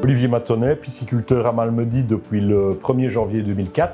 Olivier Matonnet, pisciculteur à Malmedy depuis le 1er janvier 2004.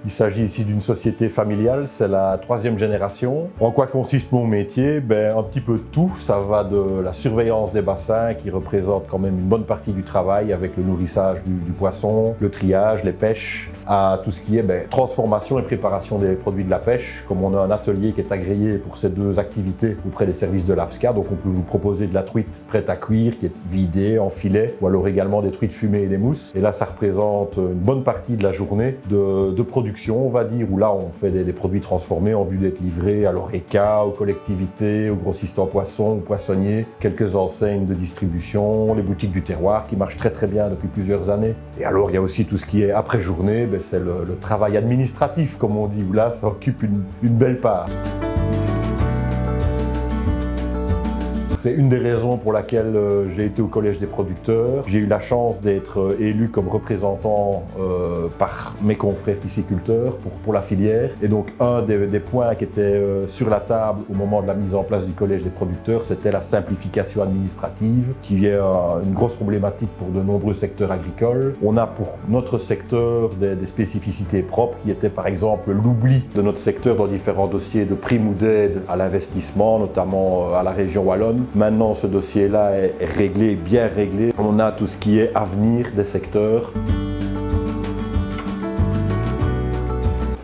Il s'agit ici d'une société familiale, c'est la 3e génération. En quoi consiste mon métier? Un petit peu de tout. Ça va de la surveillance des bassins qui représente quand même une bonne partie du travail avec le nourrissage du poisson, le triage, les pêches, à tout ce qui est transformation et préparation des produits de la pêche. Comme on a un atelier qui est agréé pour ces deux activités auprès des services de l'AFSCA, donc on peut vous proposer de la truite prête à cuire qui est vidée en filet, ou alors également des truites fumées et des mousses. Et là, ça représente une bonne partie de la journée de production, on va dire, où là on fait des produits transformés en vue d'être livrés à l'ORECA, aux collectivités, aux grossistes en poissons, aux poissonniers, quelques enseignes de distribution, les boutiques du terroir qui marchent très bien depuis plusieurs années. Et alors il y a aussi tout ce qui est après journée, c'est le travail administratif comme on dit, où là ça occupe une belle part. C'est une des raisons pour laquelle j'ai été au Collège des producteurs. J'ai eu la chance d'être élu comme représentant par mes confrères pisciculteurs pour la filière. Et donc un des points qui était sur la table au moment de la mise en place du Collège des producteurs, c'était la simplification administrative, qui est une grosse problématique pour de nombreux secteurs agricoles. On a pour notre secteur des spécificités propres, qui étaient par exemple l'oubli de notre secteur dans différents dossiers de primes ou d'aides à l'investissement, notamment à la région wallonne. Maintenant, ce dossier-là est réglé, bien réglé. On a tout ce qui est avenir des secteurs.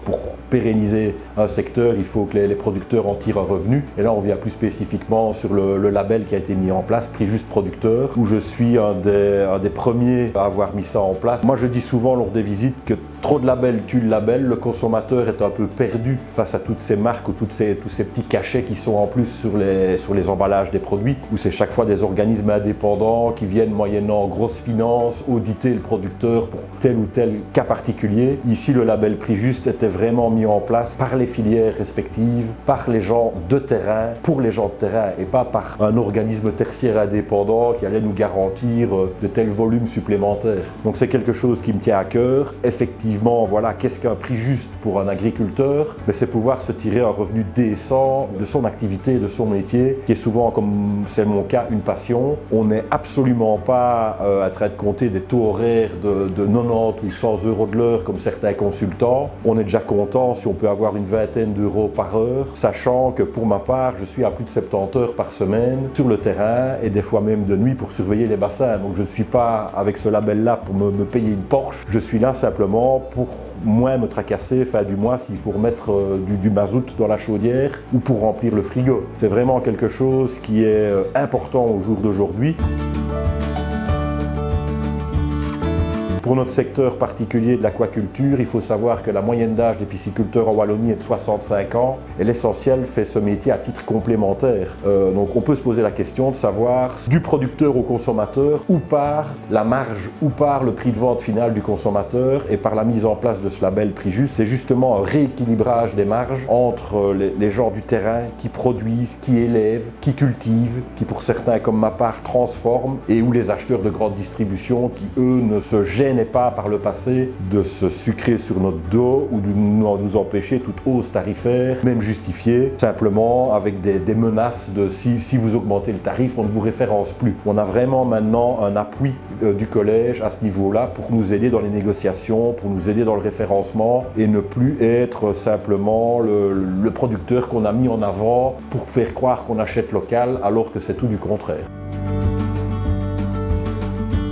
Pour pérenniser un secteur, il faut que les producteurs en tirent un revenu. Et là, on vient plus spécifiquement sur le label qui a été mis en place, Prix Juste Producteur, où je suis un des premiers à avoir mis ça en place. Moi, je dis souvent lors des visites que trop de labels tue le label. Le consommateur est un peu perdu face à toutes ces marques ou tous ces petits cachets qui sont en plus sur les emballages des produits, où c'est chaque fois des organismes indépendants qui viennent moyennant grosses finances auditer le producteur pour tel ou tel cas particulier. Ici, le label Prix Juste était vraiment mis en place par les filières respectives, par les gens de terrain, pour les gens de terrain, et pas par un organisme tertiaire indépendant qui allait nous garantir de tels volumes supplémentaires. Donc c'est quelque chose qui me tient à cœur. Effectivement, voilà, qu'est-ce qu'un prix juste pour un agriculteur? C'est pouvoir se tirer un revenu décent de son activité, de son métier, qui est souvent, comme c'est mon cas, une passion. On n'est absolument pas en train de compter des taux horaires de 90 ou 100 euros de l'heure comme certains consultants. On est déjà content si on peut avoir une vingtaine d'euros par heure, sachant que pour ma part, je suis à plus de 70 heures par semaine sur le terrain et des fois même de nuit pour surveiller les bassins. Donc je ne suis pas avec ce label-là pour me payer une Porsche, je suis là simplement pour moins me tracasser fin du mois s'il faut remettre du mazout dans la chaudière ou pour remplir le frigo. C'est vraiment quelque chose qui est important au jour d'aujourd'hui. Pour notre secteur particulier de l'aquaculture, il faut savoir que la moyenne d'âge des pisciculteurs en Wallonie est de 65 ans et l'essentiel fait ce métier à titre complémentaire. Donc on peut se poser la question de savoir du producteur au consommateur ou par la marge ou par le prix de vente final du consommateur et par la mise en place de ce label Prix Juste. C'est justement un rééquilibrage des marges entre les gens du terrain qui produisent, qui élèvent, qui cultivent, qui pour certains comme ma part transforment et où les acheteurs de grande distribution qui eux ne se gênent pas par le passé de se sucrer sur notre dos ou de nous empêcher toute hausse tarifaire, même justifiée, simplement avec des menaces de si vous augmentez le tarif, on ne vous référence plus. On a vraiment maintenant un appui du collège à ce niveau-là pour nous aider dans les négociations, pour nous aider dans le référencement et ne plus être simplement le producteur qu'on a mis en avant pour faire croire qu'on achète local alors que c'est tout du contraire.